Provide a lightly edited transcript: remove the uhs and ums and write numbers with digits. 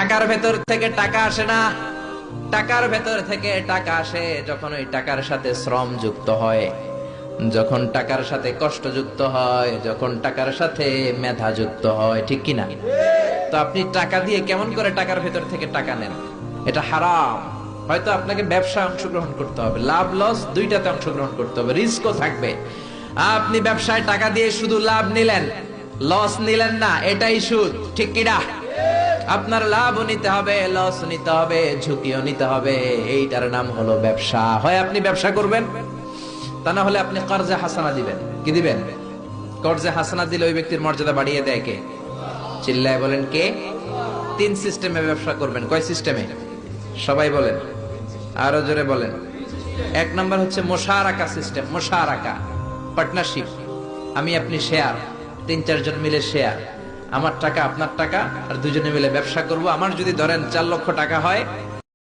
টাকার ভেতর থেকে টাকা আসে না, টাকার ভেতর থেকে টাকা আসে যখন ওই টাকার সাথে শ্রম যুক্ত হয়, যখন টাকার সাথে কষ্ট যুক্ত হয়, যখন টাকার সাথে মেধা যুক্ত হয়, ঠিক কিনা? তো আপনি টাকা দিয়ে কেমন করে টাকার ভেতর থেকে টাকা নেন? এটা হারাম। হয়তো আপনাকে ব্যবসায় অংশগ্রহণ করতে হবে, লাভ লস দুইটাতে অংশগ্রহণ করতে হবে, রিস্কও থাকবে। আপনি ব্যবসায় টাকা দিয়ে শুধু লাভ নিলেন, লস নিলেন না, এটাই সুদ, ঠিক কিনা? আপনার লাভও নিতে হবে, লস নিতে হবে, ঝুঁকিও নিতে হবে। এইটার নাম হলো ব্যবসা। হয় আপনি ব্যবসা করবেন, তা না হলে আপনি কর্জে হাসানা দিবেন। কি দিবেন? কর্জে হাসানা দিলে ওই ব্যক্তির মর্যাদা বাড়িয়ে দেয় কে? চিল্লায় বলেন কে? তিন সিস্টেমে ব্যবসা করবেন। কয় সিস্টেমে? সবাই বলেন, আরো জোরে বলেন। এক নাম্বার হচ্ছে মোশারাকা সিস্টেম। মোশারাকা, পার্টনারশিপ। আমি আপনি শেয়ার, তিন চারজন মিলে শেয়ার, আমার টাকা আপনার টাকা, আর দুজনে মিলে ব্যবসা করব। আমার যদি ধরেন 4 লক্ষ টাকা হয়,